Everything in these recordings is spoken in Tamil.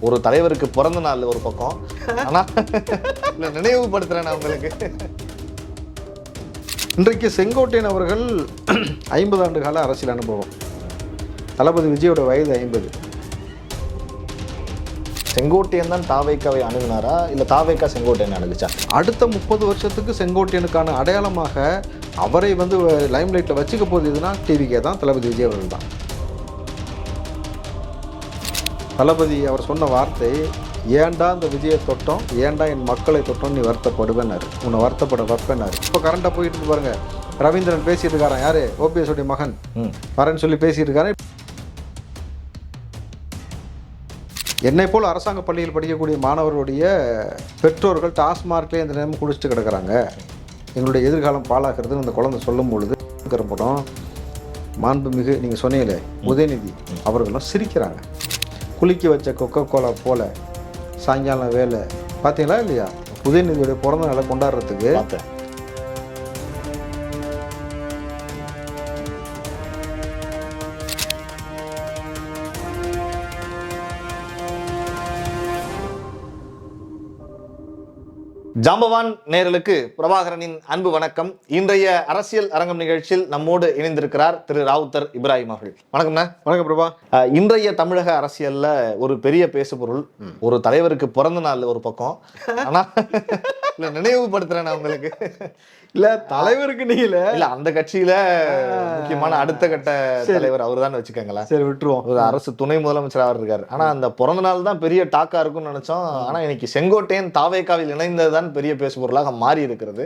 ஒரு தலைவருக்கு பிறந்த நாள் ஒரு பக்கம், ஆனால் இல்லை நினைவுபடுத்துகிறேன் நான் உங்களுக்கு. இன்றைக்கு செங்கோட்டையன் அவர்கள் 50 ஆண்டு கால அரசியல் அனுபவம். தளபதி விஜயோட வயது 50. செங்கோட்டையன் தான் தாவேக்காவை அணுகுனாரா இல்லை தாவேக்கா செங்கோட்டையன் அணுகுச்சா? அடுத்த 30 வருஷத்துக்கு செங்கோட்டையனுக்கான அடையாளமாக அவரை வந்து லைம்லைட்டில் வச்சுக்க போகுது எதுனா டிவிக்கே தான், தளபதி விஜய் அவர்கள் தான். தளபதி அவர் சொன்ன வார்த்தை, ஏன்டா இந்த விஜயை தொட்டோம், ஏன்டா என் மக்களை தொட்டோம், நீ வருத்தப்படுவேன்னாரு, உன்னை வருத்தப்பட வைப்பேன்னாரு. இப்போ கரண்டாக போயிட்டு இருக்கு பாருங்க, ரவீந்திரன் பேசிட்டு இருக்காரான், யாரு, ஓபிஎஸ் உடைய மகன் வரேன்னு சொல்லி பேசிட்டு இருக்காரு. என்னை போல் அரசாங்க பள்ளியில் படிக்கக்கூடிய மாணவர்களுடைய பெற்றோர்கள் டாஸ்மார்க்லேயே இந்த நேரம் குடிச்சிட்டு கிடக்கிறாங்க, எங்களுடைய எதிர்காலம் பாழாகிறதுன்னு அந்த குழந்தை சொல்லும் பொழுது படம் மாண்புமிகு நீங்கள் சொன்னீங்களே உதயநிதி அவர்களும் சிரிக்கிறாங்க. குளிக்க வச்ச கொக்கோ கோலா போல சாயங்காலம் வேலை பார்த்தீங்களா இல்லையா? உதயநிதியோடைய பிறந்த நாளை கொண்டாடுறதுக்கு பார்த்தேன். ஜாம்பவான் நேயர்களுக்கு பிரபாகரனின் அன்பு வணக்கம். இன்றைய அரசியல் அரங்கம் நிகழ்ச்சியில் நம்மோடு இணைந்திருக்கிறார் திரு ராவுத்தர் இப்ராஹிம் அவர்கள். வணக்கம்ண்ணா. வணக்கம் பிரபா. இன்றைய தமிழக அரசியல்ல ஒரு பெரிய பேசுபொருள், ஒரு தலைவருக்கு பிறந்த நாள் ஒரு பக்கம், ஆனா இல்ல நினைவுபடுத்துறேன் நான் உங்களுக்கு. இல்ல தலைவருக்கு நீங்கள இல்ல அந்த கட்சியில முக்கியமான அடுத்த கட்ட தலைவர் அவர் தான் வச்சுக்கோங்களேன். சரி விட்டுருவோம். ஒரு அரசு துணை முதலமைச்சராக இருக்காரு. ஆனா அந்த பிறந்த நாள் தான் பெரிய டாக்கா இருக்கும்னு நினைச்சோம். ஆனா இன்னைக்கு செங்கோட்டையன் தாவேக்காவில் இணைந்ததுதான் பெரிய பேசுபொருளாக மாறி இருக்கிறது.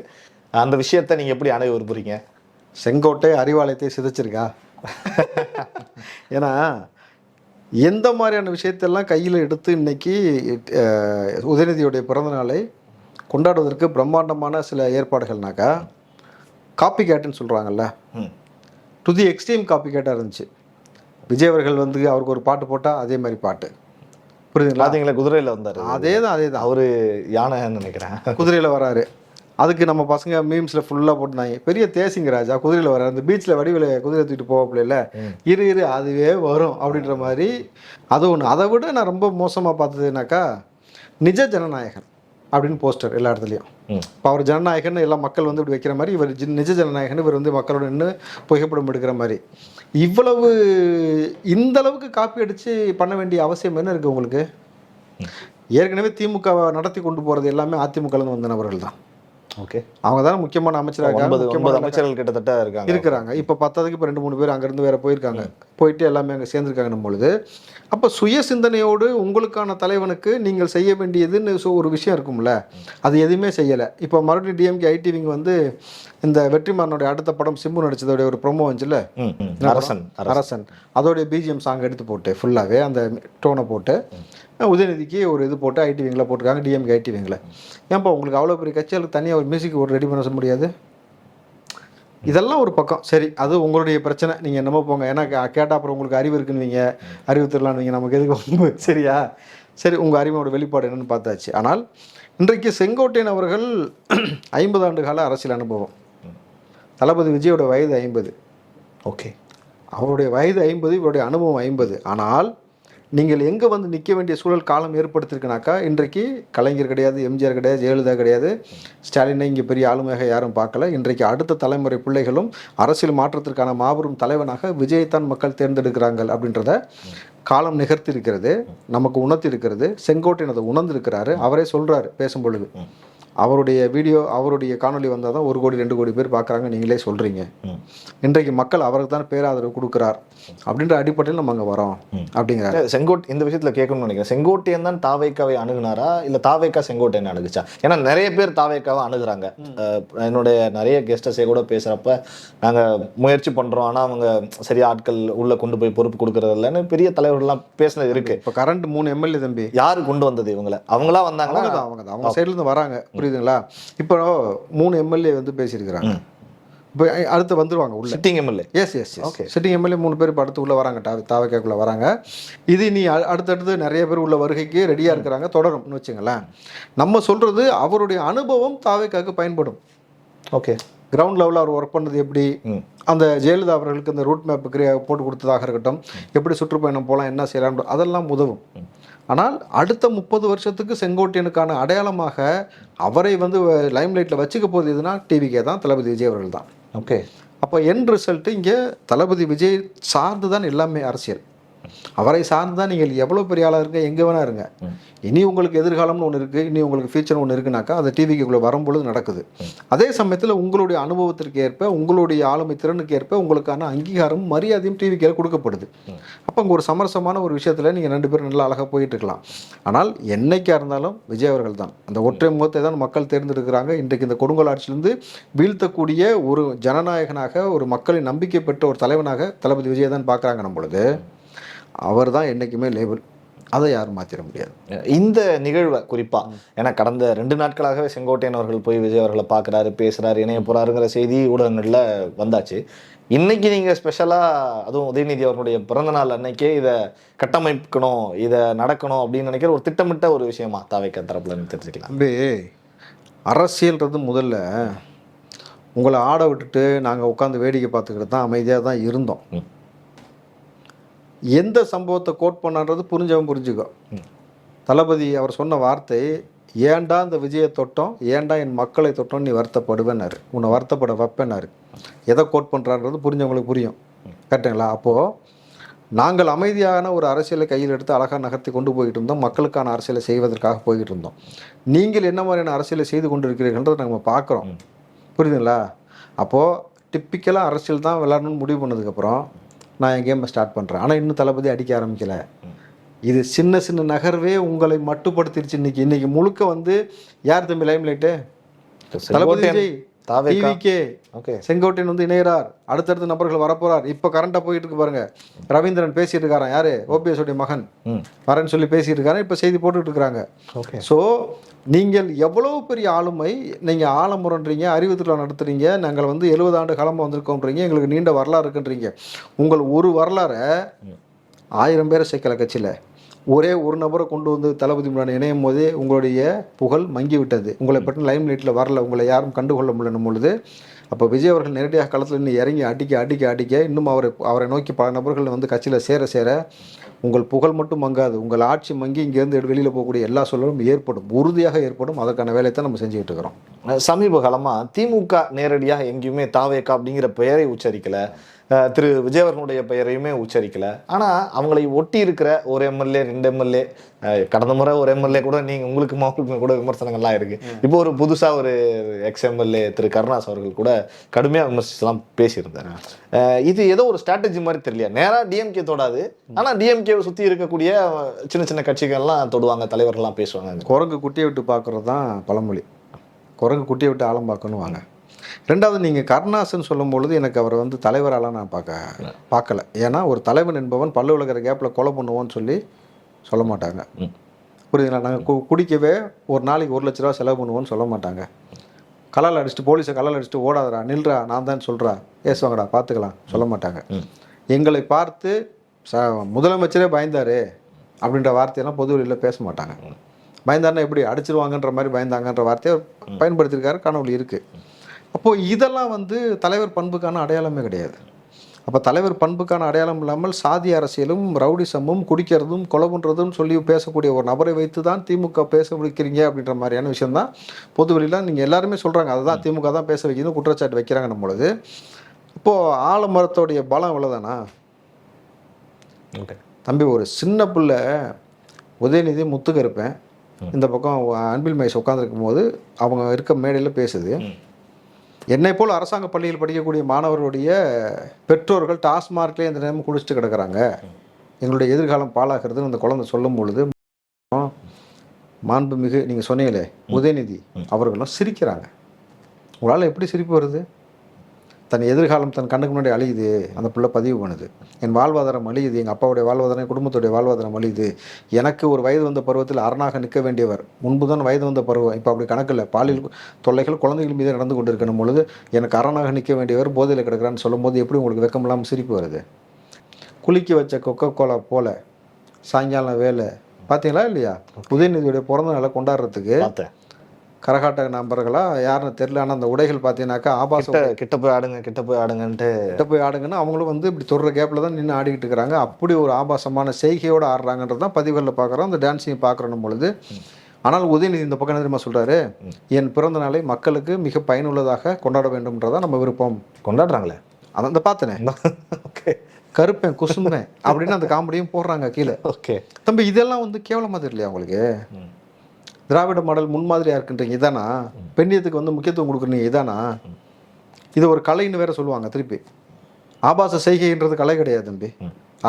அந்த விஷயத்தை நீங்க எப்படி அணுக விரும்புறீங்க? செங்கோட்டை அறிவாலயத்தை சிதைச்சிருக்கா? ஏன்னா எந்த மாதிரியான விஷயத்தெல்லாம் கையில் எடுத்து இன்னைக்கு உதயநிதியுடைய பிறந்த நாளை கொண்டாடுவதற்கு பிரம்மாண்டமான சில ஏற்பாடுகள்னாக்கா, காப்பி கேட்டுன்னு சொல்கிறாங்கல்ல, டு தி எக்ஸ்ட்ரீம் காப்பி கேட்டாக இருந்துச்சு. விஜய் அவர்கள் வந்து அவருக்கு ஒரு பாட்டு போட்டால் அதே மாதிரி பாட்டு, புரியுதுங்களா? பார்த்தீங்களா, குதிரையில் வந்தார். அதே தான் அவரு யானைன்னு நினைக்கிறேன், குதிரையில் வராரு. அதுக்கு நம்ம பசங்க மீம்ஸில் ஃபுல்லாக போட்டுனாங்க, பெரிய தேசிங்க ராஜா குதிரையில் வராரு, அந்த பீச்சில் வடிவில் குதிரை தூக்கிட்டு போகப்பில்ல, இரு அதுவே வரும் அப்படின்ற மாதிரி. அது ஒன்று. அதை விட நான் ரொம்ப மோசமாக பார்த்ததுனாக்கா, நிஜ ஜனநாயகன் அப்படின்னு போஸ்டர் எல்லா இடத்துலையும். இப்போ அவர் ஜனநாயகன் எல்லா மக்கள் வந்து இப்படி வைக்கிற மாதிரி, இவர் நிஜ ஜனநாயகன், இவர் வந்து மக்களோட நின்று புகைப்படம் எடுக்கிற மாதிரி. இவ்வளவு இந்த அளவுக்கு காப்பி அடித்து பண்ண வேண்டிய அவசியம் என்ன இருக்குது உங்களுக்கு? ஏற்கனவே திமுக நடத்தி கொண்டு போகிறது எல்லாமே அதிமுகலேருந்து வந்த நபர்கள் தான். ஓகே, அவங்க தானே முக்கியமான அமைச்சராக அமைச்சர்கள் கிட்டத்தட்ட இருக்கிறாங்க. இப்போ 10க்கு இப்போ 2-3 பேர் அங்கேருந்து வேற போயிருக்காங்க, போயிட்டு எல்லாமே அங்கே சேர்ந்துருக்காங்கன்னும் பொழுது, அப்போ சுய சிந்தனையோடு உங்களுக்கான தலைவனுக்கு நீங்கள் செய்ய வேண்டியதுன்னு ஒரு விஷயம் இருக்கும்ல, அது எதுவுமே செய்யலை. இப்போ மறுபடியும் டிஎம்கே ஐடிவிங்க வந்து இந்த வெற்றிமாறனுடைய அடுத்த படம் சிம்பு நடிச்சதோடைய ஒரு ப்ரொமோ வந்துச்சுல, அரசன், அதோடைய பிஜிஎம் சாங் எடுத்து போட்டு ஃபுல்லாகவே அந்த டோனை போட்டு உதயநிதிக்கு ஒரு இது போட்டு ஐடிவிங்கில் போட்டிருக்காங்க, டிஎம்கே ஐடிவிங்கில். ஏன்ப்பா உங்களுக்கு அவ்வளோ பெரிய கட்சிகளுக்கு தனியாக ஒரு மியூசிக் ஒரு ரெடி பண்ண முடியாது? இதெல்லாம் ஒரு பக்கம். சரி, அது உங்களுடைய பிரச்சனை, நீங்கள் என்னமோ போங்க. ஏன்னா கேட்டால் அப்புறம் உங்களுக்கு அறிவு இருக்குன்னுவீங்க, அறிவு தரலான்னுவீங்க, நமக்கு எதுக்கு சரியா? சரி, உங்கள் அறிவோட வெளிப்பாடு என்னென்னு பார்த்தாச்சு. ஆனால் இன்றைக்கு செங்கோட்டையன் அவர்கள் 50 ஆண்டு கால அரசியல் அனுபவம். தளபதி விஜயோட வயது 50. ஓகே, அவருடைய வயது 50, இவருடைய அனுபவம் 50. ஆனால் நீங்கள் எங்கே வந்து நிற்க வேண்டிய சூழல் காலம் ஏற்படுத்திருக்குனாக்கா, இன்றைக்கு கலைஞர் கிடையாது, எம்ஜிஆர் கிடையாது, ஜெயலலிதா கிடையாது, ஸ்டாலினை இங்கே பெரிய ஆளுமையாக யாரும் பார்க்கல. இன்றைக்கு அடுத்த தலைமுறை பிள்ளைகளும் அரசியல் மாற்றத்திற்கான மாபெரும் தலைவனாக விஜயத்தான் மக்கள் தேர்ந்தெடுக்கிறாங்க அப்படின்றத காலம் நிகழ்த்தி இருக்கிறது, நமக்கு உணர்த்தி இருக்கிறது. செங்கோட்டையன் அதை உணர்ந்திருக்கிறாரு. அவரே சொல்கிறாரு பேசும் பொழுது, அவருடைய வீடியோ, அவருடைய காணொலி வந்தால் தான் 1 கோடி 2 கோடி பேர் பார்க்குறாங்க, நீங்களே சொல்கிறீங்க. இன்றைக்கு மக்கள் அவருக்கு தான் பேராதரவு கொடுக்குறார் அப்படின்ற அடிப்படையில் நம்ம அங்கே வரோம் அப்படிங்கிறார். இந்த விஷயத்தில் கேட்கணும்னு நினைக்கிறேன், செங்கோட்டையன் தான் தாவேக்காவை அணுகுனாரா இல்லை தாவேக்கா செங்கோட்டையன் அணுகுச்சா? ஏன்னா நிறைய பேர் தாவேக்காவை அணுகுறாங்க. என்னுடைய நிறைய கெஸ்டர்ஸே கூட பேசுகிறப்ப நாங்கள் முயற்சி பண்ணுறோம், ஆனால் அவங்க சரியா ஆட்கள் உள்ளே கொண்டு போய் பொறுப்பு கொடுக்குறது இல்லைன்னு பெரிய தலைவர்கள்லாம் பேசினது இருக்குது. இப்போ கரண்ட் 3 எம்எல்ஏ தம்பி யார் கொண்டு வந்தது? இவங்கள அவங்களா வந்தாங்க, அவங்க சைட்லேருந்து வராங்க, புரியுதுங்களா? இப்போ 3 எம்எல்ஏ வந்து பேசியிருக்கிறாங்க. இப்போ அடுத்து வந்துருவாங்க உள்ள sitting MLA. S okay, sitting MLA 3 பேர் இப்போ அடுத்து உள்ளே வராங்க, தாவேக்காக்குள்ளே வராங்க. இது நீ அடுத்தடுத்து நிறைய பேர் உள்ள வருகைக்கு ரெடியாக இருக்கிறாங்க, தொடரும்னு வச்சுங்களேன். நம்ம சொல்கிறது அவருடைய அனுபவம் தாவேக்காக்கு பயன்படும். ஓகே, கிரவுண்ட் லெவலில் அவர் ஒர்க் பண்ணது எப்படி, அந்த ஜெயலலிதா அவர்களுக்கு அந்த ரூட் மேப் போட்டு கொடுத்ததாக இருக்கட்டும், எப்படி சுற்றுப்பயணம் போகலாம், என்ன செய்யலாம், அதெல்லாம் உதவும். ஆனால் அடுத்த 30 வருஷத்துக்கு செங்கோட்டையனுக்கான அடையாளமாக அவரை வந்து லைம்லைட்டில் வச்சுக்க போகுது எதுனா டிவிகே தான், தளபதி விஜய் அவர்கள் தான். ஓகே. அப்போ என் ரிசல்ட்டு இங்கே தளபதி விஜய் சார்ந்து தான் எல்லாமே அரசியல். அவரை சார்ந்து தான் நீங்கள் எவ்வளோ பெரிய ஆளாக இருங்க, எங்கே வேணா இருங்க. இனி உங்களுக்கு எதிர்காலம்னு ஒன்று இருக்குது, இனி உங்களுக்கு ஃபியூச்சர் ஒன்று இருக்குனாக்கா அது டிவிக்குள்ளே வரும்பொழுது நடக்குது. அதே சமயத்தில் உங்களுடைய அனுபவத்திற்கு ஏற்ப, உங்களுடைய ஆளுமை திறனுக்கு ஏற்ப உங்களுக்கான அங்கீகாரம் மரியாதையும் டிவிக்கில் கொடுக்கப்படுது. அப்போ அங்கே ஒரு சமரசமான ஒரு விஷயத்தில் நீங்கள் 2 பேரும் நல்லா அழகாக போயிட்டு இருக்கலாம். ஆனால் என்னைக்காக இருந்தாலும் விஜய் அவர்கள் தான் அந்த ஒற்றை முகத்தை தான் மக்கள் தேர்ந்தெடுக்கிறாங்க. இன்றைக்கு இந்த கொடுங்கோல் ஆட்சியிலிருந்து வீழ்த்தக்கூடிய ஒரு ஜனநாயகனாக, ஒரு மக்களின் நம்பிக்கை பெற்ற ஒரு தலைவனாக தளபதி விஜய் தான் பார்க்குறாங்க. நம்மளது அவர் தான் என்றைக்குமே லேபிள், அதை யாரும் மாற்றிட முடியாது. இந்த நிகழ்வை குறிப்பாக ஏன்னா கடந்த 2 நாட்களாகவே செங்கோட்டையன் அவர்கள் போய் விஜய் அவர்களை பார்க்குறாரு, பேசுகிறாரு, இணைய போகிறாருங்கிற செய்தி ஊடகங்களில் வந்தாச்சு. இன்னைக்கு நீங்கள் ஸ்பெஷலாக அதுவும் உதயநிதி அவர்களுடைய பிறந்தநாள் அன்னைக்கே இதை கட்டமைக்கணும், இதை நடக்கணும் அப்படின்னு நினைக்கிற ஒரு திட்டமிட்ட ஒரு விஷயமா தாவேக்கா தரப்புல தெரிஞ்சுக்கலாம். அப்படி அரசியல்ன்றது முதல்ல உங்களை ஆட விட்டுட்டு நாங்கள் உட்காந்து வேடிக்கை பார்த்துக்கிட்டு தான் அமைதியாக தான் இருந்தோம். எந்த சம்பவத்தை கோட் பண்ணான்றது புரிஞ்சவன் புரிஞ்சுக்கோ. தளபதி அவர் சொன்ன வார்த்தை, ஏன்டா இந்த விஜயை தொட்டோம், ஏன்டா என் மக்களை தொட்டோம் நீ வருத்தப்படுவேன்னாரு, உன்னை வருத்தப்பட வைப்பேன்னாரு. எதை கோட் பண்ணுறான்றது புரிஞ்சவங்களுக்கு புரியும். கரெக்டுங்களா? அப்போது நாங்கள் அமைதியான ஒரு அரசியலை கையில் எடுத்து அழகாக நகர்த்தி கொண்டு போய்கிட்டு இருந்தோம், மக்களுக்கான அரசியலை செய்வதற்காக போய்கிட்டு இருந்தோம். நீங்கள் என்ன மாதிரியான அரசியலை செய்து கொண்டு இருக்கிறீர்கள்ன்றதை நாங்கள் பார்க்குறோம். புரியுதுங்களா? அப்போது டிப்பிக்கலாக அரசியல் தான் விளையாடணும்னு முடிவு பண்ணதுக்கப்புறம் நான் என் கேமை ஸ்டார்ட் பண்ணுறேன். ஆனால் இன்னும் தளபதி அடிக்க ஆரம்பிக்கலை. இது சின்ன சின்ன நகர்வே உங்களை மட்டுப்படுத்திடுச்சு. இன்னைக்கு முழுக்க வந்து யார் தம்பி லைம்லைட்டு? தளபதி விஜய், டிவிகே, செங்கோட்டையன் வந்து இணையறார், அடுத்தடுத்த நபர்கள் வரப்போறார். இப்போ கரண்டாக போயிட்டு இருக்கு பாருங்க, ரவீந்திரன் பேசிட்டு இருக்காரான், யாரு ஓபிஎஸ் உடைய மகன் வரேன்னு சொல்லி பேசிட்டு இருக்காரு, இப்போ செய்தி போட்டுட்டு இருக்கிறாங்க. ஸோ நீங்கள் எவ்வளவு பெரிய ஆளுமை, நீங்கள் ஆழமுறன்றீங்க, அறிவு திருவிழா நடத்துறீங்க, நாங்கள் வந்து 70 ஆண்டு காலமாக வந்திருக்கோன்றீங்க, எங்களுக்கு நீண்ட வரலாறு இருக்குன்றீங்க. உங்கள் ஒரு வரலாறை 1000 பேரை சேர்க்கல கட்சியில், ஒரே ஒரு நபரை கொண்டு வந்து தளபதி முன்னாடி இணையும் போதே உங்களுடைய புகழ் மங்கி விட்டது. உங்களை பற்றி லைம் லைட்டில் வரல, உங்களை யாரும் கண்டுகொள்ள முடியணும் பொழுது அப்போ விஜய் அவர்கள் நேரடியாக களத்தில் இன்னும் இறங்கி அடிக்க இன்னும் அவரை நோக்கி பல நபர்கள் வந்து கட்சியில் சேர உங்கள் புகழ் மட்டும் மங்காது, உங்கள் ஆட்சி மங்கி இங்கேருந்து வெளியில் போகக்கூடிய எல்லா சூழலும் ஏற்படும், உறுதியாக ஏற்படும். அதற்கான வேலையை தான் நம்ம செஞ்சுக்கிட்டு இருக்கிறோம். சமீப காலமாக திமுக நேரடியாக எங்கேயுமே தாவேக்கா அப்படிங்கிற பெயரை உச்சரிக்கலை, திரு விஜய் அவர்களுடைய பெயரையுமே உச்சரிக்கலை. ஆனால் அவங்களை ஒட்டி இருக்கிற ஒரு எம்எல்ஏ 2 எம்எல்ஏ, கடந்த முறை ஒரு எம்எல்ஏ கூட நீங்கள் உங்களுக்கு மாவுக்கு கூட விமர்சனங்கள்லாம் இருக்குது. இப்போ ஒரு புதுசாக ஒரு எக்ஸ்எம்எல்ஏ திரு கருணாஸ் அவர்கள் கூட கடுமையாக விமர்சிச்செல்லாம் பேசியிருந்தார். இது ஏதோ ஒரு ஸ்ட்ராட்டஜி மாதிரி தெரியலையா? நேராக டிஎம்கே தொடாது, ஆனால் டிஎம்கேவை சுற்றி இருக்கக்கூடிய சின்ன சின்ன கட்சிகள்லாம் தொடுவாங்க, தலைவர்கள்லாம் பேசுவாங்க. குரங்கு குட்டியை விட்டு பார்க்குறது தான் பழமொழி. குரங்கு குட்டியை விட்டு ஆழம் பார்க்கணும் வாங்க. ரெண்டாவது, நீங்கள் கருணாசன் சொல்லும் பொழுது எனக்கு அவரை வந்து தலைவராலாம் நான் பார்க்கல. ஏன்னா ஒரு தலைவன் என்பவன் பல்லு விளக்குற கேப்பில் கொலை பண்ணுவோன்னு சொல்லி சொல்ல மாட்டாங்க. புரியுதுங்களா? நாங்கள் குடிக்கவே ஒரு நாளைக்கு 1 லட்ச ரூபா செலவு பண்ணுவோன்னு சொல்ல மாட்டாங்க. கலால் அடிச்சுட்டு, போலீஸை கலால் அடிச்சுட்டு ஓடாதரா, நில்றா, நான் தான் சொல்கிறா, ஏசுவாங்கடா, பார்த்துக்கலாம் சொல்ல மாட்டாங்க. எங்களை பார்த்து முதலமைச்சரே பயந்தாரு அப்படின்ற வார்த்தையெல்லாம் பொது வெளியில் பேச மாட்டாங்க. பயந்தாருன்னா எப்படி அடிச்சிருவாங்கன்ற மாதிரி பயந்தாங்கன்ற வார்த்தையை பயன்படுத்தியிருக்காரு, காணொலி இருக்குது. அப்போது இதெல்லாம் வந்து தலைவர் பண்புக்கான அடையாளமே கிடையாது. அப்போ தலைவர் பண்புக்கான அடையாளம் இல்லாமல் சாதி அரசியலும் ரவுடிசமும் குடிக்கிறதும் கொலை பண்ணுறதும் சொல்லி பேசக்கூடிய ஒரு நபரை வைத்து தான் திமுக பேச வைக்கிறீங்க அப்படின்ற மாதிரியான விஷயம்தான் பொது வெளியில் நீங்கள் எல்லாருமே சொல்கிறாங்க. அதுதான் திமுக தான் பேச வைக்கணும் குற்றச்சாட்டு வைக்கிறாங்க நம்மளது. இப்போது ஆலமரத்தோடைய பலம் இவ்வளோதானா தம்பி? ஒரு சின்ன பிள்ளை உதயநிதி முத்துக்கு இருப்பேன், இந்த பக்கம் அன்பில் மகேஷ் உட்காந்துருக்கும் போது அவங்க இருக்க மேடையில் பேசுது. என்னை போல் அரசாங்க பள்ளியில் படிக்கக்கூடிய மாணவர்களுடைய பெற்றோர்கள் டாஸ்மார்க்லேயே இந்த நேரம் குடிச்சிட்டு கிடக்கிறாங்க, எங்களுடைய எதிர்காலம் பாழாகிறதுன்னு அந்த குழந்தை சொல்லும் பொழுது மாண்புமிகு நீங்கள் சொன்னீங்களே உதயநிதி அவர்களும் சிரிக்கிறாங்க. உங்களால் எப்படி சிரிப்பு வருது? தன் எதிர்காலம் தன் கண்ணுக்கு முன்னாடி அழியுது, அந்த பிள்ளை பதிவு பண்ணுது. என் வாழ்வாதாரம் அழியுது, எங்கள் அப்பாவுடைய வாழ்வாதாரம், குடும்பத்துடைய வாழ்வாதாரம் அழியுது. எனக்கு ஒரு வயது வந்த பருவத்தில் அரணாக நிற்க வேண்டியவர், முன்பு தான் வயது வந்த பருவம், இப்போ அப்படி கணக்கில் பாலியல் தொல்லைகள் குழந்தைகள் மீது நடந்து கொண்டு இருக்கணும் பொழுது எனக்கு அரணாக நிற்க வேண்டியவர் போதையில் கிடக்கிறான்னு சொல்லும் போது எப்படி உங்களுக்கு வெக்கம் இல்லாமல் சிரிப்பு வருது? குளிக்க வச்ச கொக்கோ கோலா போல சாயங்காலம் வேலை பார்த்தீங்களா இல்லையா? உதயநிதியுடைய பிறந்த நாளை கொண்டாடுறதுக்கு கரகாட்ட நபர்களா யாருன்னு தெரியல. ஆனால் அந்த உடைகள் பார்த்தீங்கன்னாக்கா ஆபாச கிட்ட போய் ஆடுங்க, கிட்ட போய் ஆடுங்கன்ட்டு கிட்ட போய் ஆடுங்கன்னா அவங்களும் வந்து இப்படி தொடுற கேப்பில் தான் நின்று ஆடிக்கிட்டு இருக்கிறாங்க. அப்படி ஒரு ஆபாசமான செய்கையோடு ஆடுறாங்கன்றது தான் பதிவுகளில் பார்க்குறோம், அந்த டான்ஸையும் பார்க்குறோம் பொழுது. ஆனால் உதயநிதி இந்த பக்கம் என்ன தெரியுமா சொல்கிறாரு, என் பிறந்த நாளை மக்களுக்கு மிக பயனுள்ளதாக கொண்டாட வேண்டும்ன்றதான் நம்ம விருப்பம். கொண்டாடுறாங்களே, அதை பார்த்தனே. ஓகே, கருப்பேன் குசும்பேன் அப்படின்னு அந்த காமெடியும் போடுறாங்க கீழே. ஓகே தம்பி, இதெல்லாம் வந்து கேவலமாக தெரியலையா உங்களுக்கு? திராவிட மாடல் முன்மாதிரியாக இருக்குன்றீங்க இதானா? பெண்ணியத்துக்கு வந்து முக்கியத்துவம் கொடுக்குறீங்க இதானா? இது ஒரு கலைன்னு வேற சொல்லுவாங்க திருப்பி. ஆபாச செய்கைன்றது கலை கிடையாது தம்பி.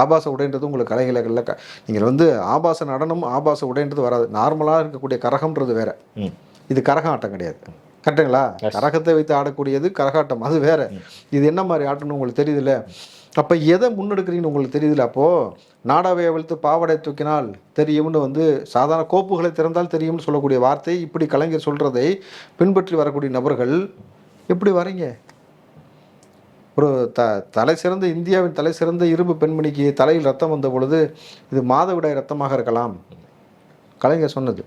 ஆபாச உடைன்றது உங்களுக்கு கலைகளில் நீங்கள் வந்து ஆபாச நடனம் ஆபாச உடைன்றது வராது. நார்மலாக இருக்கக்கூடிய கரகம்ன்றது வேற, இது கரகம் ஆட்டம் கிடையாது. கரெக்டுங்களா? கரகத்தை வைத்து ஆடக்கூடியது கரகாட்டம், அது வேற. இது என்ன மாதிரி ஆட்டம்னு உங்களுக்கு தெரியுதுல்ல? அப்போ எதை முன்னெடுக்கிறீங்கன்னு உங்களுக்கு தெரியுதுல்ல? அப்போது நாடாவை அவிழ்த்து பாவடை தூக்கினால் தெரியும்னு வந்து சாதாரண கோப்புகளை திறந்தால் தெரியும்னு சொல்லக்கூடிய வார்த்தை, இப்படி கலைஞர் சொல்கிறதை பின்பற்றி வரக்கூடிய நபர்கள் எப்படி வரீங்க? ஒரு தலை சிறந்த இந்தியாவின் தலை சிறந்த இரும்பு பெண்மணிக்கு தலையில் ரத்தம் வந்த பொழுது இது மாதவிடாய் ரத்தமாக இருக்கலாம். கலைஞர் சொன்னது.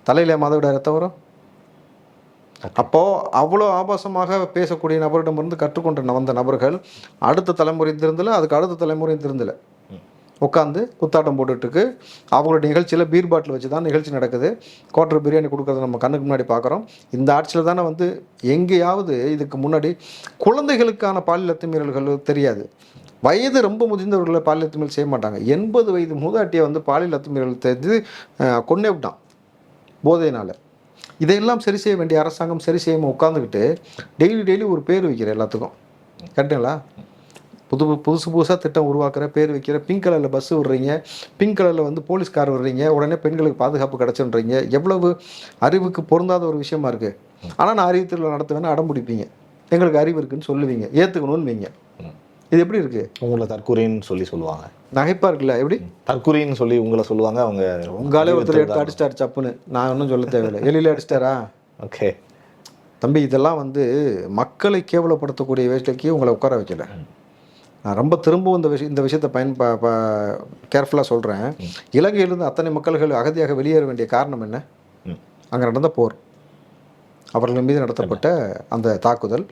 தலையில் மாதவிடாய் ரத்தம் வரும்? அப்போது அவ்வளோ ஆபாசமாக பேசக்கூடிய நபரிடமிருந்து கற்றுக்கொண்ட வந்த நபர்கள் அடுத்த தலைமுறையும் திருந்தலை, அதுக்கு அடுத்த தலைமுறையும் திருந்தலை. உட்காந்து குத்தாட்டம் போட்டுட்டுருக்கு. அவங்களோட நிகழ்ச்சியில் பீர் பாட்டில் வச்சு தான் நிகழ்ச்சி நடக்குது. குவார்டர் பிரியாணி கொடுக்குறத நம்ம கண்ணுக்கு முன்னாடி பார்க்குறோம். இந்த ஆட்சியில் தானே வந்து எங்கேயாவது இதுக்கு முன்னாடி குழந்தைகளுக்கான பாலியல் அத்துமீறல்கள் தெரியாது. வயது ரொம்ப முதிர்ந்தவர்களை பாலியல் அத்துமீறல் செய்ய மாட்டாங்க. 80 வயது மூதாட்டியை வந்து பாலியல் அத்துமீறல் தெரிஞ்சு கொன்னே விட்டான் போதையினால். இதையெல்லாம் சரி செய்ய வேண்டிய அரசாங்கம் சரி செய்யாமல் உட்காந்துக்கிட்டு டெய்லி ஒரு பேர் வைக்கிற எல்லாத்துக்கும். கரெக்டுங்களா? புதுசாக திட்டம் உருவாக்குற, பேர் வைக்கிற, பிங்க் கலரில் பஸ்ஸு விடுறீங்க, பிங்க் கலரில் வந்து போலீஸ்கார் விடுறீங்க, உடனே பெண்களுக்கு பாதுகாப்பு கிடச்சுன்றீங்க. எவ்வளவு அறிவுக்கு பொருந்தாத ஒரு விஷயமா இருக்குது. ஆனால் நான் அறிவு திருவிழா நடத்துவேன்னு அடம் பிடிப்பீங்க, எங்களுக்கு அறிவு இருக்குன்னு சொல்லுவீங்க, ஏற்றுக்கணும்னு வைங்க. இது எப்படி இருக்குது? உங்களை தற்கொலைன்னு சொல்லுவாங்க. நகைப்பா இருக்குல்ல? எப்படி தற்கொலைன்னு சொல்லி உங்களை சொல்லுவாங்க. அவங்க உங்காலே ஒருத்தர் எடுத்து அடிச்சிட்டாரு சப்புன்னு, நான் ஒன்றும் சொல்ல தேவையில்லை, எளியில் அடிச்சிட்டாரா? ஓகே தம்பி, இதெல்லாம் வந்து மக்களை கேவலப்படுத்தக்கூடிய வேலைக்கு உங்களை உட்கார வைக்கல. நான் ரொம்ப திரும்பவும் இந்த விஷயத்தை கேர்ஃபுல்லாக சொல்கிறேன். இலங்கையிலிருந்து அத்தனை மக்கள்கள் அகதியாக வெளியேற வேண்டிய காரணம் என்ன? அங்கே நடந்த போர், அவர்கள் மீது நடத்தப்பட்ட அந்த தாக்குதல்,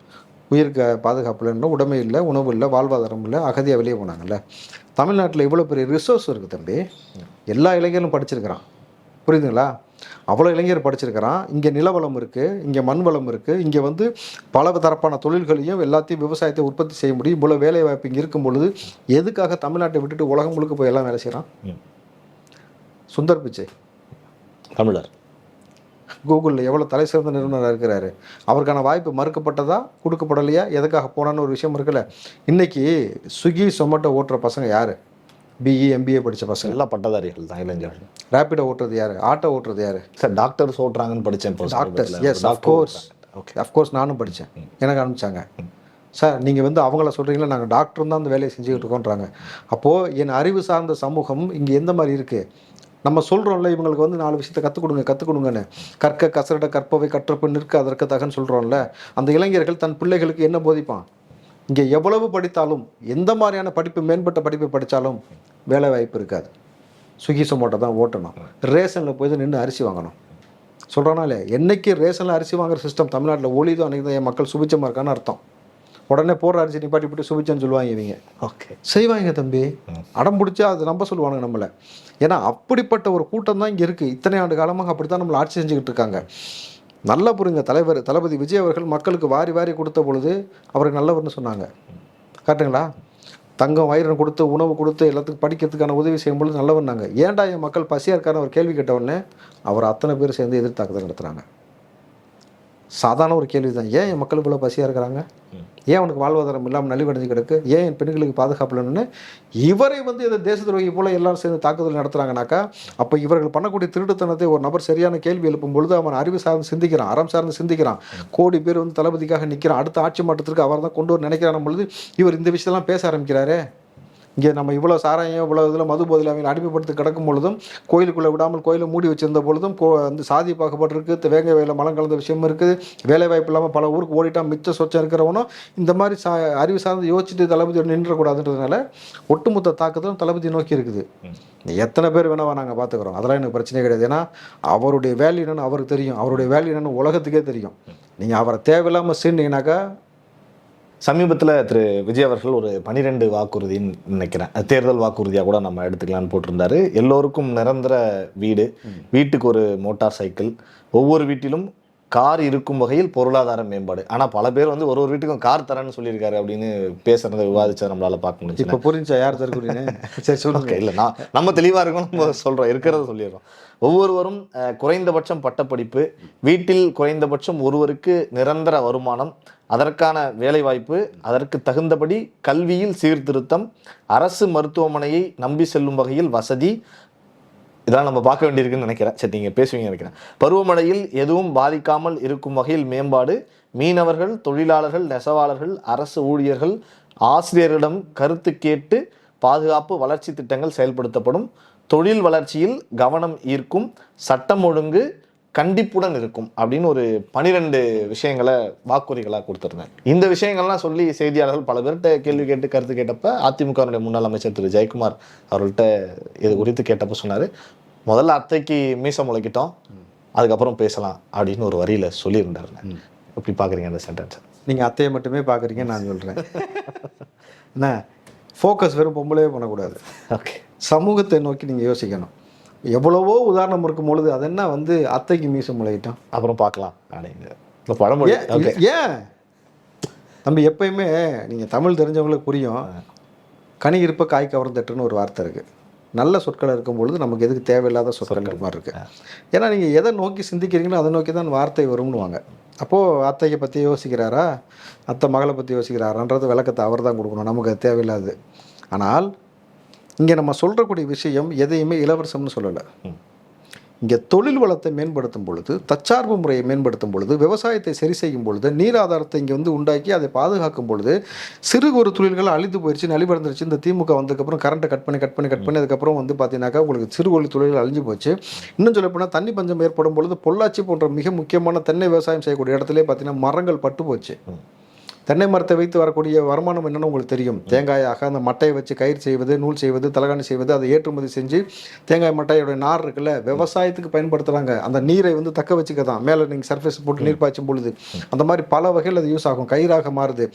உயிருக்கு பாதுகாப்பு இல்லைன்னா, உடைமை இல்லை, உணவு இல்லை, வாழ்வாதாரம் இல்லை, அகதியாக வெளியே போனாங்கல்ல. தமிழ்நாட்டில் இவ்வளோ பெரிய ரிசோர்ஸ் இருக்குது தம்பி. எல்லா இளைஞர்களும் படிச்சிருக்கிறான், புரியுதுங்களா? அவ்வளோ இளைஞர் படிச்சிருக்கிறான். இங்கே நிலவளம் இருக்குது, இங்கே மண் வளம் இருக்குது, இங்கே வந்து பல தரப்பான தொழில்களையும் எல்லாத்தையும் விவசாயத்தை உற்பத்தி செய்ய முடியும். இவ்வளோ வேலை வாய்ப்பு இங்கே இருக்கும் பொழுது எதுக்காக தமிழ்நாட்டை விட்டுட்டு உலகம் முழுக்க போய் எல்லாம் வேலை செய்கிறான்? சுந்தர் பிச்சை தமிழர் கூகுளில் எவ்வளோ தலை சிறந்த நிறுவனராக இருக்கிறாரு. அவருக்கான வாய்ப்பு மறுக்கப்பட்டதா, கொடுக்கப்படலையா, எதுக்காக போனான்னு ஒரு விஷயம் இருக்குல்ல. இன்றைக்கி ஸ்விக்கி சொமேட்டோ ஓட்டுற பசங்க யார்? பிஇ எம்பிஏ படித்த பசங்க, எல்லாம் பட்டதாரிகள் தான், இளைஞர்கள். ரேப்பிடோ ஓட்டுறது யார்? ஆட்டோ ஓட்டுறது யார்? சார் டாக்டர்ஸ் ஓட்டுறாங்கன்னு படித்தேன். டாக்டர்ஸ், எஸ் அஃப்கோர்ஸ் நானும் படித்தேன், எனக்கு அனுப்பிச்சாங்க. சார் நீங்கள் வந்து அவங்கள சொல்கிறீங்களா, நாங்கள் டாக்டர் தான் அந்த வேலையை செஞ்சுக்கிட்டு இருக்கோன்றாங்க. அப்போது என் அறிவு சார்ந்த சமூகம் இங்கே எந்த மாதிரி இருக்குது? நம்ம சொல்கிறோம்ல, இவங்களுக்கு வந்து 4 விஷயத்தை கற்றுக் கொடுங்கன்னு. கற்க கசரட கற்பவை கற்றப்பு நிற்க அதற்கு தகன்னு சொல்கிறோம்ல. அந்த இளைஞர்கள் தன் பிள்ளைகளுக்கு என்ன போதிப்பான்? இங்கே எவ்வளவு படித்தாலும், எந்த மாதிரியான படிப்பு, மேம்பட்ட படிப்பை படித்தாலும் வேலை வாய்ப்பு இருக்காது. ஸ்விக்கி சொமேட்டோ தான் ஓட்டணும், ரேஷனில் போய் தான் நின்று அரிசி வாங்கணும். சொல்கிறானாலே, என்றைக்கு ரேஷனில் அரிசி வாங்குற சிஸ்டம் தமிழ்நாட்டில் ஒளிதோ அன்றைக்கி தான் என் மக்கள் சுபிச்சமாக இருக்கான்னு அர்த்தம். உடனே போடுற அரிசி நிப்பாட்டி போட்டு சுபிச்சன்னு சொல்லுவாங்க இவங்க. ஓகே, செய்வாங்க தம்பி, அடம் பிடிச்சா அது நம்ப சொல்லுவானுங்க நம்மளை. ஏன்னா அப்படிப்பட்ட ஒரு கூட்டம் தான் இங்கே இருக்குது. இத்தனை ஆண்டு காலமாக அப்படி தான் நம்மளை ஆட்சி செஞ்சுக்கிட்டு இருக்காங்க. நல்லா புரியுங்க, தளபதி விஜய் அவர்கள் மக்களுக்கு வாரி கொடுத்த பொழுது அவருக்கு நல்லவர்னு சொன்னாங்க. கரெக்டுங்களா? தங்கம் வைரம் கொடுத்து, உணவு கொடுத்து, எல்லாத்துக்கும் படிக்கிறதுக்கான உதவி செய்யும் பொழுது நல்லவர்னாங்க. ஏன்டா என் மக்கள் பசியாக இருக்கான்னு ஒரு கேள்வி கேட்டவுடனே அவர் அத்தனை பேர் சேர்ந்து எதிர்த்தாக்குதல் நடத்துகிறாங்க. சாதாரண ஒரு கேள்வி தான், ஏன் என் மக்கள் இவ்வளோ பசியாக இருக்கிறாங்க, ஏன் அவனுக்கு வாழ்வாதாரம் இல்லாமல் நலிவடைஞ்சு கிடக்கு, ஏன் என் பெண்களுக்கு பாதுகாப்பு இல்லைன்னு இவரை வந்து இதை தேச துரோகி போல் எல்லாரும் சேர்ந்து தாக்குதல் நடத்துகிறாங்கனாக்கா, அப்போ இவர்கள் பண்ணக்கூடிய திருட்டுத்தனத்தை ஒரு நபர் சரியான கேள்வி எழுப்பும் பொழுது அவன் அறிவு சார்ந்து சிந்திக்கிறான், அறம் சார்ந்து சிந்திக்கிறான். கோடி பேர் வந்து தளபதிக்காக நிற்கிறான், அடுத்த ஆட்சி மாற்றத்திற்கு அவர் தான் கொண்டு வர நினைக்கிறான் பொழுது இவர் இந்த விஷயத்தெல்லாம் பேச ஆரம்பிக்கிறாரே. இங்கே நம்ம இவ்வளோ சாராயம் இவ்வளோ இதில் மது போதையில் அவங்க அடிமைப்படுத்தி கிடக்கும் பொழுதும், கோயிலுக்குள்ளே விடாமல் கோயிலை மூடி வச்சிருந்த பொழுதும், வந்து சாதி பாகுபாடு இருக்குது, வேங்க வேலை மலம் கலந்த விஷயம் இருக்குது, வேலை வாய்ப்பு இல்லாமல் பல ஊருக்கு ஓடிட்டா மிச்ச சொச்சம் இருக்கிறவனும் இந்த மாதிரி அறிவு சார்ந்து யோசிச்சுட்டு தளபதி நின்றக்கூடாதுன்றதுனால ஒட்டுமொத்த தாக்கத்திலும் தளபதி நோக்கி இருக்குது. எத்தனை பேர் வேணா நாங்கள் பார்த்துக்குறோம், அதெல்லாம் எனக்கு பிரச்சனையே கிடையாது. ஏன்னா அவருடைய வேல்யூ என்னன்னு அவருக்கு தெரியும், அவருடைய வேல்யூ என்னன்னு உலகத்துக்கே தெரியும். நீங்கள் அவரை தேவையில்லாமல் சீண்டிங்கனாக்கா. சமீபத்தில் திரு விஜய் அவர்கள் ஒரு 12 வாக்குறுதின்னு நினைக்கிறேன், தேர்தல் வாக்குறுதியாக கூட நம்ம எடுத்துக்கலான்னு போட்டிருந்தாரு. எல்லோருக்கும் நிரந்தர வீடு, வீட்டுக்கு ஒரு மோட்டார் சைக்கிள், ஒவ்வொரு வீட்டிலும் கார் இருக்கும் வகையில் பொருளாதார மேம்பாடு. ஆனால் பல பேர் வந்து ஒரு வீட்டுக்கும் கார் தரேன்னு சொல்லியிருக்காரு அப்படின்னு பேசுறதை விவாதிச்சதை நம்மளால பார்க்க முடியும். இப்போ புரிஞ்சா யார் தரக்கூடியன்னு? சரி சொல்லுங்க. இல்லை, நம்ம தெளிவாக இருக்கணும், நம்ம சொல்கிறோம், இருக்கிறத சொல்லிடுறோம். ஒவ்வொருவரும் குறைந்தபட்சம் பட்டப்படிப்பு, வீட்டில் குறைந்தபட்சம் ஒருவருக்கு நிரந்தர வருமானம், அதற்கான வேலைவாய்ப்பு, அதற்கு தகுந்தபடி கல்வியில் சீர்திருத்தம், அரசு மருத்துவமனையை நம்பி செல்லும் வகையில் வசதி, இதெல்லாம் நம்ம பார்க்க வேண்டியிருக்குன்னு நினைக்கிறேன். சரி, நீங்கள் பேசுவீங்க நினைக்கிறேன். பருவமழையில் எதுவும் பாதிக்காமல் இருக்கும் வகையில் மேம்பாடு, மீனவர்கள், தொழிலாளர்கள், நெசவாளர்கள், அரசு ஊழியர்கள், ஆசிரியர்களிடம் கருத்து கேட்டு பாதுகாப்பு வளர்ச்சி திட்டங்கள் செயல்படுத்தப்படும், தொழில் வளர்ச்சியில் கவனம் ஈர்க்கும், சட்டம் ஒழுங்கு கண்டிப்புடன் இருக்கும் அப்படின்னு ஒரு 12 விஷயங்களை வாக்குறுதிகளாக கொடுத்துருந்தேன். இந்த விஷயங்கள்லாம் சொல்லி செய்தியாளர்கள் பல பேர்கிட்ட கேள்வி கேட்டு கருத்து கேட்டப்ப அதிமுகவுடைய முன்னாள் அமைச்சர் திரு ஜெயக்குமார் அவர்கள்ட்ட இது குறித்து கேட்டப்ப சொன்னார், முதல்ல அத்தைக்கு மீசை முளைக்கிட்டோம், அதுக்கப்புறம் பேசலாம் அப்படின்னு ஒரு வரியில் சொல்லியிருந்தார். எப்படி பார்க்குறீங்க அந்த சென்டென்ஸை? நீங்கள் அத்தையை மட்டுமே பார்க்குறீங்க, நான் சொல்கிறேன். என்ன ஃபோக்கஸ் வெறும் பொம்பளையே பண்ணக்கூடாது. ஓகே, சமூகத்தை நோக்கி நீங்கள் யோசிக்கணும். எவ்வளவோ உதாரணம் இருக்கும் பொழுது அது என்ன வந்து அத்தைக்கு மீசை முளையிட்டோம் அப்புறம் பார்க்கலாம் அப்படிங்கிற பழமொழி. ஏன் நம்ம எப்பயுமே நீங்கள் தமிழ் தெரிஞ்சவங்களுக்கு புரியும், கனி இருப்ப காய் கவர்ந்தட்டுன்னு ஒரு வார்த்தை இருக்குது. நல்ல சொற்கள் இருக்கும் பொழுது நமக்கு எதுக்கு தேவையில்லாத சொற்கள் மாதிரி இருக்குது. ஏன்னா நீங்கள் எதை நோக்கி சிந்திக்கிறீங்களோ அதை நோக்கி தான் வார்த்தை வரும்னுவாங்க. அப்போது அத்தையை பற்றி யோசிக்கிறாரா, அத்தை மகளை பற்றி யோசிக்கிறாரான்றது விளக்கத்தை அவர் தான் கொடுக்கணும், நமக்கு அது தேவையில்லாது. ஆனால் இங்கே நம்ம சொல்கிறக்கூடிய விஷயம் எதையுமே இலவசம்னு சொல்லலை. இங்கே தொழில் வளத்தை மேம்படுத்தும் பொழுது, தற்சார்பு முறையை மேம்படுத்தும் பொழுது, விவசாயத்தை சரி செய்யும் பொழுது, நீர் ஆதாரத்தை இங்கே வந்து உண்டாக்கி அதை பாதுகாக்கும் பொழுது, சிறு ஒரு தொழில்கள் அழிந்து போயிடுச்சு, நலிவடைந்துருச்சு. இந்த திமுக வந்ததுக்கப்புறம் கரண்ட்டை கட் பண்ணி அதுக்கப்புறம் வந்து பார்த்தீங்கன்னாக்கா உங்களுக்கு சிறு ஒரு தொழில்கள் அழிஞ்சு போச்சு. இன்னும் சொல்லப்போனால் தண்ணி பஞ்சம் ஏற்படும் பொழுது பொள்ளாச்சி போன்ற மிக முக்கியமான தென்னை விவசாயம் செய்யக்கூடிய இடத்துல பார்த்தீங்கன்னா மரங்கள் பட்டு போச்சு. தென்னை மரத்தை வைத்து வரக்கூடிய வருமானம் என்னென்னு உங்களுக்கு தெரியும். தேங்காயாக அந்த மட்டையை வச்சு கயிறு செய்வது, நூல் செய்வது, தலகாணி செய்வது, அதை ஏற்றுமதி செஞ்சு தேங்காய் மட்டையோட நார் இருக்குல்ல, விவசாயத்துக்கு பயன்படுத்துகிறாங்க. அந்த நீரை வந்து தக்க வச்சுக்க தான் மேலே நீங்கள் சர்ஃபேஸ் போட்டு நீர் பாய்ச்சும் பொழுது அந்த மாதிரி பல வகையில் அது யூஸ் ஆகும். கயிறாக மாறுது,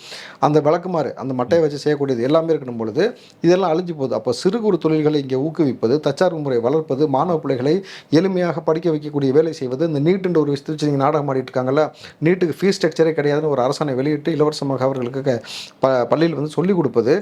அந்த விளக்குமாறு அந்த மட்டையை வச்சு செய்யக்கூடியது எல்லாமே இருக்கணும் பொழுது இதெல்லாம் அழிஞ்சு போகுது. அப்போ சிறு குறு தொழில்களை இங்கே ஊக்குவிப்பது, தற்சார்பு முறை வளர்ப்பது, மாணவ பிள்ளைகளை எளிமையாக படிக்க வைக்கக்கூடிய வேலை செய்வது, இந்த நீட்டுன்ற ஒரு விஷயத்தை வச்சு நீங்கள் நாடகம் ஆடிட்டு இருக்காங்கல்ல, நீட்டுக்கு ஃபீஸ் ஸ்ட்ரக்சரே கிடையாதுன்னு ஒரு அரசாணை வெளியிட்டு இலவச அவர்களுக்கு பள்ளியில் வந்து சொல்லிக் கொடுப்பது,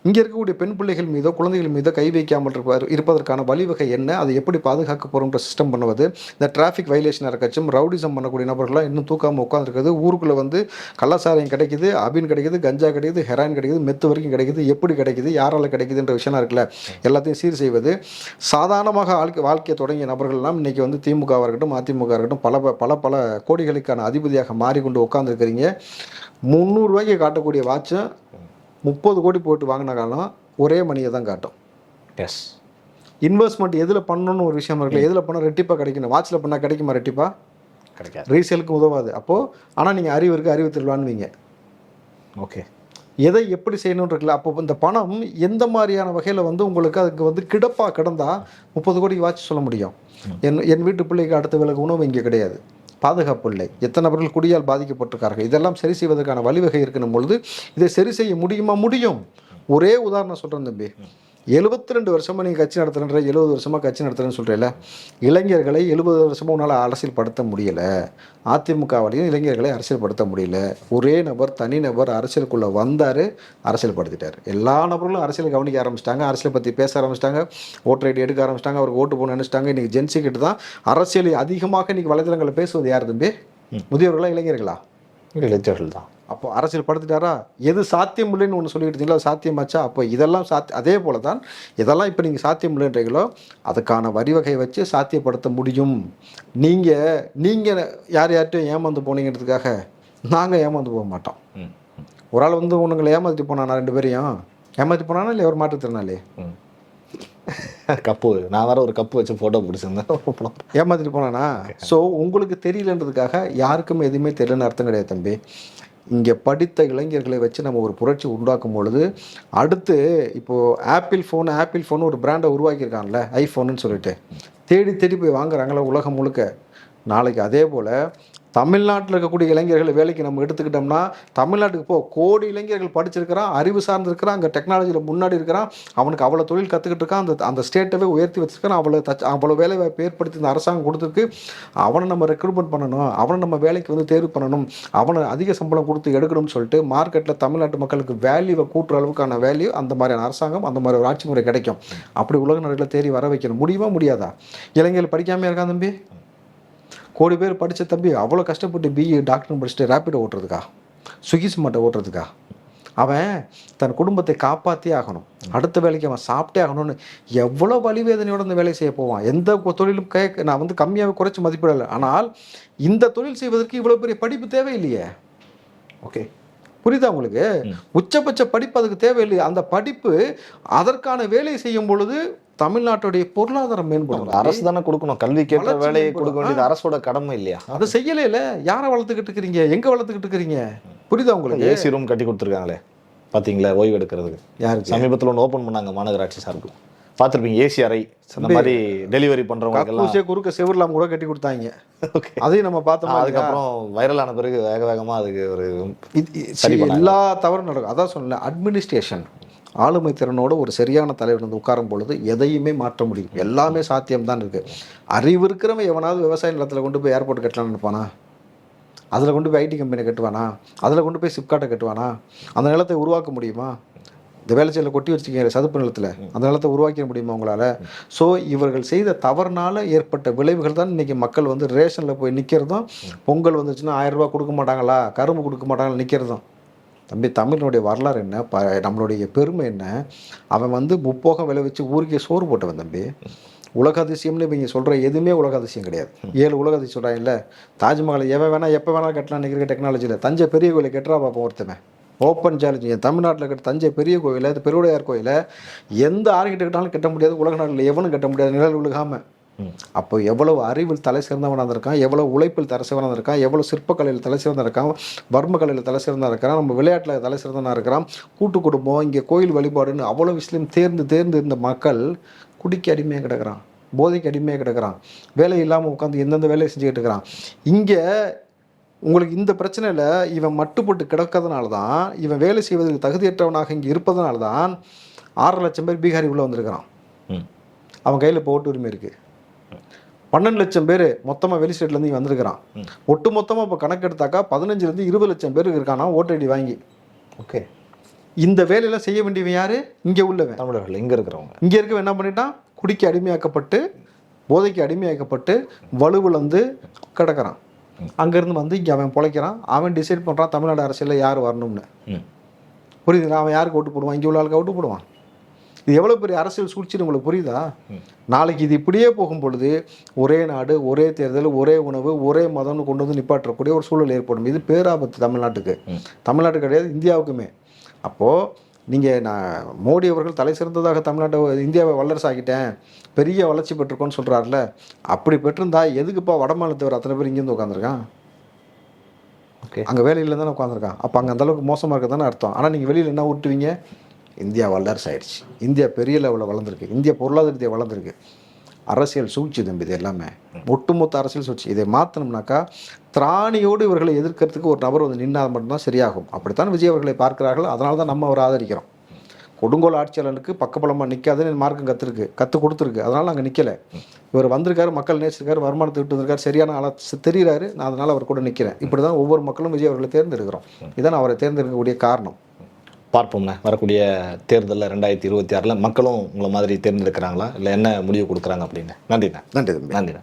இங்கே இருக்கக்கூடிய பெண் பிள்ளைகள் மீதோ குழந்தைகள் மீதோ கை வைக்காமல் இருப்பதற்கான வழிவகை என்ன, அதை எப்படி பாதுகாக்க போகிறோன்ற சிஸ்டம் பண்ணுவது, இந்த டிராஃபிக் வயலேஷன் இருக்கச்சும் ரவுடிசம் பண்ணக்கூடிய நபர்கள்லாம் இன்னும் தூக்காமல் உட்காந்துருக்குது. ஊருக்குள்ளே வந்து கள்ளசாராயம் கிடைக்குது, அபின் கிடைக்குது, கஞ்சா கிடைக்குது, ஹெராயின் கிடைக்குது, மெத்து வரைக்கும் கிடைக்குது, எப்படி கிடைக்குது, யாரால் கிடைக்குதுன்ற விஷயம் இருக்குல்ல, எல்லாத்தையும் சீர் செய்வது. சாதாரணமாக வாழ்க்கையை தொடங்கிய நபர்கள்லாம் இன்றைக்கி வந்து திமுகவாக இருக்கட்டும் அதிமுக இருக்கட்டும் பல பல கோடிகளுக்கான அதிபதியாக மாறிக்கொண்டு உட்காந்துருக்கிறீங்க. 300 ரூபாய்க்கு காட்டக்கூடிய வாட்சை 30 கோடி போட்டு வாங்கினாலும் ஒரே மணியை தான் காட்டும். எஸ், இன்வெஸ்ட்மெண்ட் எதில் பண்ணணும்னு ஒரு விஷயம் இருக்குல்ல, எதில் பண்ணால் ரெட்டிப்பாக கிடைக்கணும். வாட்சில் பண்ணால் கிடைக்குமா ரெட்டிப்பாக? கிடைக்காது, ரீசேலுக்கு உதவாது. அப்போது ஆனால் நீங்கள் அறிவு இருக்குது, அறிவு திருவான்வீங்க. ஓகே, எதை எப்படி செய்யணும்னு இருக்குல்ல. அப்போ இந்த பணம் எந்த மாதிரியான வகையில் வந்து உங்களுக்கு அதுக்கு வந்து கிடப்பாக கிடந்தால் 30 கோடிக்கு வாட்ச் சொல்ல முடியும். என் வீட்டு பிள்ளைக்கு அடுத்த விலகு உணவு இங்கே கிடையாது, பாதுகாப்பு இல்லை, எத்தனை நபர்கள் குடியால் பாதிக்கப்பட்டிருக்கார்கள், இதெல்லாம் சரி செய்வதற்கான வழிவகை இருக்கணும் பொழுது இதை சரி செய்ய முடியுமா? முடியும். ஒரே உதாரணம் சொல்கிறேன் தம்பி, 72 வருஷமாக நீங்கள் கட்சி நடத்துகிற 70 வருஷமாக கட்சி நடத்துகிறேன்னு சொல்கிறீங்கள, இளைஞர்களை 70 வருஷமாக உன்னால் அரசியல் படுத்த முடியலை. அதிமுகவாலையும் இளைஞர்களை அரசியல் படுத்த முடியல. ஒரே நபர் தனிநபர் அரசியலுக்குள்ளே வந்தார், அரசியல் படுத்திட்டார். எல்லா நபர்களும் அரசியல் கவனிக்க ஆரம்பிச்சிட்டாங்க, அரசியலை பற்றி பேச ஆரம்பிச்சிட்டாங்க, ஓட்டர் ஐடி எடுக்க ஆரம்பிச்சிட்டாங்க, அவருக்கு ஓட்டு போகணும்னு நினச்சிட்டாங்க. இன்றைக்கி ஜென்சி கிட்ட தான் அரசியலை அதிகமாக இன்றைக்கி வலைதளங்களில் பேசுவது யார் தம்பி? முதியவர்களா இளைஞர்களா? இளைஞர்கள் தான். அப்போ அரசியல் படுத்திட்டாரா? எது சாத்தியம் இல்லைன்னு ஒன்று சொல்லிட்டு இருந்தீங்களோ சாத்தியமாச்சா? அப்போ இதெல்லாம் அதே போல தான் இதெல்லாம் இப்போ நீங்கள் சாத்தியம் இல்லைன்றீங்களோ அதுக்கான வழிவகை வச்சு சாத்தியப்படுத்த முடியும். நீங்கள் யார்கிட்டையும் ஏமாந்து போனீங்கிறதுக்காக நாங்கள் ஏமாந்து போக மாட்டோம். ஒரு ஆள் வந்து உங்களை ஏமாற்றிட்டு போனா 2 பேரையும் ஏமாற்றி போனானா இல்லை ஒரு மாற்றுத்திறனாளி? கப்பு நான் வேற ஒரு கப்பு வச்சு ஃபோட்டோ பிடிச்சிருந்தேன். ஏமாற்றிட்டு போனானா? ஸோ உங்களுக்கு தெரியலன்றதுக்காக யாருக்கும் எதுவுமே தெரியலன்னு அர்த்தம் கிடையாது தம்பி. இங்கே படித்த இளைஞர்களை வச்சு நம்ம ஒரு புரட்சி உண்டாக்கும் பொழுது அடுத்து இப்போது ஆப்பிள் ஃபோன் ஒரு பிராண்டை உருவாக்கியிருக்காங்கல்ல, ஐஃபோனுன்னு சொல்லிட்டு தேடி தேடி போய் வாங்குறாங்களே உலகம் முழுக்க. நாளைக்கு அதே போல் தமிழ்நாட்டில் இருக்கக்கூடிய இளைஞர்களை வேலைக்கு நம்ம எடுத்துக்கிட்டோம்னா, தமிழ்நாட்டுக்கு கோடி இளைஞர்கள் படிச்சிருக்கிறான், அறிவு சார்ந்திருக்கிறான், அங்கே டெக்னாலஜியில் முன்னாடி இருக்கிறான், அவனுக்கு அவ்வளோ தொழில் கற்றுக்கிட்டு இருக்கான், அந்த ஸ்டேட்டவே உயர்த்தி வச்சுருக்கான், அவ்வளோ வேலை வாய்ப்பு ஏற்படுத்தி இந்த அரசாங்கம் கொடுத்துருக்கு. அவனை நம்ம ரெக்ரூட்மெண்ட் பண்ணணும், அவனை நம்ம வேலைக்கு வந்து தேர்வு பண்ணணும், அவனை அதிக சம்பளம் கொடுத்து எடுக்கணும்னு சொல்லிட்டு மார்க்கெட்டில் தமிழ்நாட்டு மக்களுக்கு வேல்யூவை கூட்டுற அளவுக்கான வேல்யூ அந்த மாதிரியான அரசாங்கம், அந்த மாதிரி ஒரு ஆட்சி முறை கிடைக்கும். அப்படி உலக நாடுகளை தேடி வர வைக்கணும். முடியுமா முடியாதா? இளைஞர்கள் படிக்காமல் இருக்கான் தம்பி. கோடி பேர் படித்த தம்பி அவ்வளோ கஷ்டப்பட்டு பிஇ டாக்டர் படிச்சுட்டு ரேப்பிடோ ஓட்டுறதுக்கா, ஸ்விக்கி ஸ்மார்ட்டை ஓட்டுறதுக்கா? அவன் தன் குடும்பத்தை காப்பாற்றியே ஆகணும், அடுத்த வேலைக்கு அவன் சாப்பிட்டே ஆகணும்னு எவ்வளோ வலிவேதனையோடு அந்த வேலையை செய்ய போவான். எந்த தொழிலும் நான் வந்து கம்மியாக குறைச்சி மதிப்பிடலை. ஆனால் இந்த தொழில் செய்வதற்கு இவ்வளோ பெரிய படிப்பு தேவையில்லையே. ஓகே, புரியுதா உங்களுக்கு? உச்சபட்ச படிப்பு அதுக்கு தேவையில்லை. அந்த படிப்பு அதற்கான வேலையை செய்யும் பொழுது தமிழ்நாட்டுடைய பொருளாதாரம் மேம்படும். அரசு தானே கொடுக்கணும், கல்வி கேட்ட வேலையை கொடுக்க வேண்டியது அரசோட கடமை இல்லையா? அதை செய்யல. யாரை வளர்த்துக்கிட்டு இருக்கிறீங்க, எங்க வளர்த்துக்கிட்டு இருக்கிறீங்க? புரியுதா உங்களுக்கு? ஏசி ரூம் கட்டி கொடுத்துருக்காங்களே பாத்தீங்களா, ஓய்வு எடுக்கிறதுக்கு. யாருக்கு சமீபத்தில் ஒன்று ஓப்பன் பண்ணாங்க மாநகராட்சி சார்பில், பார்த்துருப்பீங்க. ஏசி அறை அந்த மாதிரி டெலிவரி பண்றவங்க குறுக்க செவர்லாம் கூட கட்டி கொடுத்தாங்க. அதையும் நம்ம பார்த்தோம். அதுக்கப்புறம் வைரலான பிறகு வேக வேகமா அதுக்கு ஒரு எல்லா தவறும் நடக்கும். அதான் சொன்னேன், அட்மினிஸ்ட்ரேஷன் ஆளுமை திறனோடு ஒரு சரியான தலைவர் வந்து உட்காரும் பொழுது எதையுமே மாற்ற முடியும். எல்லாமே சாத்தியம்தான் இருக்குது. அறிவு இருக்கிறவன் எவனாவது விவசாய நிலத்தில் கொண்டு போய் ஏர்போர்ட் கட்டலான்னு நினைப்பானா? அதில் கொண்டு போய் ஐடி கம்பெனி கட்டுவானா? அதில் கொண்டு போய் சிப்காட்டை கட்டுவானா? அந்த நிலத்தை உருவாக்க முடியுமா? இந்த வேலைச்சேரில் கொட்டி வச்சுக்கீங்க சதுப்பு நிலத்தில், அந்த நிலத்தை உருவாக்க முடியுமா உங்களால்? ஸோ இவர்கள் செய்த தவறுனால ஏற்பட்ட விளைவுகள் தான் இன்றைக்கி மக்கள் வந்து ரேஷனில் போய் நிற்கிறதும், பொங்கல் வந்துச்சுன்னா 1000 ரூபா கொடுக்க மாட்டாங்களா, கரும்பு கொடுக்க மாட்டாங்களா நிற்கிறதும். தம்பி, தமிழனுடைய வரலாறு என்ன, நம்மளுடைய பெருமை என்ன? அவன் வந்து முப்போகம் விளைவிச்சு ஊருக்கே சோறு போட்டவன் தம்பி. உலக அதிசயம்னு இவங்க சொல்கிற எதுவுமே உலக அதிசயம் கிடையாது. 7 உலக அதிசயம் சொல்கிறாங்க இல்லை, தாஜ்மஹாலை எவன் வேணால் எப்போ வேணாலும் கட்டலாம் நிற்கிற டெக்னாலஜியில். தஞ்சை பெரிய கோயிலை கட்டுறா பார்ப்போம் ஒருத்தவன், ஓப்பன் சேலஞ்ச். என் தமிழ்நாட்டில் கட்ட தஞ்சை பெரிய கோயிலை, பெருவுடையார் கோயிலை எந்த ஆர்கிடெக்டாலும் கட்ட முடியாது, உலக நாட்டில் எவனும் கட்ட முடியாது நிழல் விழுகாமல். அப்போ எவ்வளவு அறிவில் தலை சிறந்தவனாக இருக்கான், எவ்வளோ உழைப்பில் தலை சிறந்தவனாக இருக்கான், எவ்வளோ சிற்பக்கலையில் தலை சிறந்தா இருக்கான், வர்ம கலையில் தலை சிறந்தா இருக்கிறான், நம்ம விளையாட்டில் தலை சிறந்தவனாக இருக்கிறான், கூட்டு குடும்பம், இங்கே கோயில் வழிபாடுன்னு அவ்வளோ விஷயம் தேர்ந்து இருந்த மக்கள் குடிக்கு அடிமையாக கிடக்கிறான், போதைக்கு அடிமையாக கிடக்கிறான், வேலை இல்லாமல் உட்காந்து எந்தெந்த வேலையை செஞ்சுக்கிட்டு இருக்கிறான். இங்கே உங்களுக்கு இந்த பிரச்சனையில் இவன் மட்டுப்பட்டு கிடக்கிறதுனால தான், இவன் வேலை செய்வதற்கு தகுதியற்றவனாக இங்கே இருப்பதனால தான் 6 லட்சம் பேர் பீகாரி உள்ளே வந்திருக்கிறான். அவன் கையில் இப்போ ஓட்டு உரிமை இருக்குது. 12 லட்சம் பேர் மொத்தமாக வெளி ஸ்டேட்லேருந்து இங்கே வந்திருக்கிறான். ஒட்டு மொத்தமாக இப்போ கணக்கு எடுத்தாக்கா 15 20 லட்சம் பேருக்கு இருக்கானா ஓட்டு ஐடி வாங்கி. ஓகே, இந்த வேலையெல்லாம் செய்ய வேண்டியவன் யார்? இங்கே உள்ளவன், தமிழர்கள். இங்கே இருக்கிறவங்க, இங்கே இருக்கவன் என்ன பண்ணிட்டான்? குடிக்கு அடிமையாக்கப்பட்டு, போதைக்கு அடிமையாக்கப்பட்டு, வலுவிழந்து கிடக்கிறான். அங்கேருந்து வந்து இங்கே அவன் பிழைக்கிறான். அவன் டிசைட் பண்ணுறான் தமிழ்நாடு அரசியலில் யார் வரணும்னு. புரியுதுங்களா? அவன் யாருக்கு ஓட்டு போடுவான்? இங்கே உள்ள ஆளுக்கு ஓட்டு போடுவான். இது எவ்வளோ பெரிய அரசியல் சூழ்ச்சின்னு உங்களுக்கு புரியுதா? நாளைக்கு இது இப்படியே போகும் பொழுது ஒரே நாடு, ஒரே தேர்தல், ஒரே உணவு, ஒரே மதம்னு கொண்டு வந்து நிப்பாட்டக்கூடிய ஒரு சூழல் ஏற்படும். இது பேராபத்து தமிழ்நாட்டுக்கு. தமிழ்நாட்டுக்கு கிடையாது, இந்தியாவுக்குமே. அப்போது நீங்கள் நான் மோடி அவர்கள் தலை சிறந்ததாக தமிழ்நாட்டை, இந்தியாவை வல்லரசு ஆக்கிட்டேன், பெரிய வளர்ச்சி பெற்றிருக்கோன்னு சொல்கிறாருல, அப்படி பெற்றிருந்தா எதுக்குப்பா வட மாநிலத்தவர் அத்தனை பேர் இங்கேருந்து உட்காந்துருக்கான்? ஓகே, அங்கே வேலையில் தானே உட்காந்துருக்கான். அப்போ அங்கே அந்தளவுக்கு மோசமாக இருக்க தானே அர்த்தம். ஆனால் நீங்கள் வெளியில் என்ன விட்டுவீங்க? இந்தியா வல்லரசு ஆயிடுச்சு, இந்தியா பெரிய லெவலில் வளர்ந்துருக்கு, இந்தியா பொருளாதாரத்தை வளர்ந்துருக்கு. அரசியல் சூழ்ச்சி தம்பி, இது எல்லாமே ஒட்டுமொத்த அரசியல் சூழ்ச்சி. இதை மாற்றணும்னாக்கா திராணியோடு இவர்களை எதிர்க்கிறதுக்கு ஒரு நபர் வந்து நின்னால் மட்டும்தான் சரியாகும். அப்படித்தான் விஜய் அவர்களை பார்க்கிறார்கள். அதனால தான் நம்ம அவரை ஆதரிக்கிறோம். கொடுங்கோல் ஆட்சியாளனுக்கு பக்கபலமாக நிற்காதுன்னு மார்க்கம் கற்று கொடுத்துருக்கு. அதனால் நாங்கள் நிற்கலை. இவர் வந்திருக்காரு, மக்கள் நேசிருக்காரு, வருமானத்தை விட்டு வந்திருக்காரு, சரியான ஆள தெரிகிறாரு, நான் அதனால் அவர் கூட நிற்கிறேன். இப்படி தான் ஒவ்வொரு மக்களும் விஜய் அவர்களை தேர்ந்தெடுக்கிறோம். இதான் அவரை தேர்ந்தெடுக்கக்கூடிய காரணம். பார்ப்போம்ண்ணே, வரக்கூடிய தேர்தலில் 2026 மக்களும் உங்களை மாதிரி தேர்ந்தெடுக்கிறாங்களா, இல்லை என்ன முடிவு கொடுக்குறாங்க அப்படின்னு. நன்றிண்ணா. நன்றி.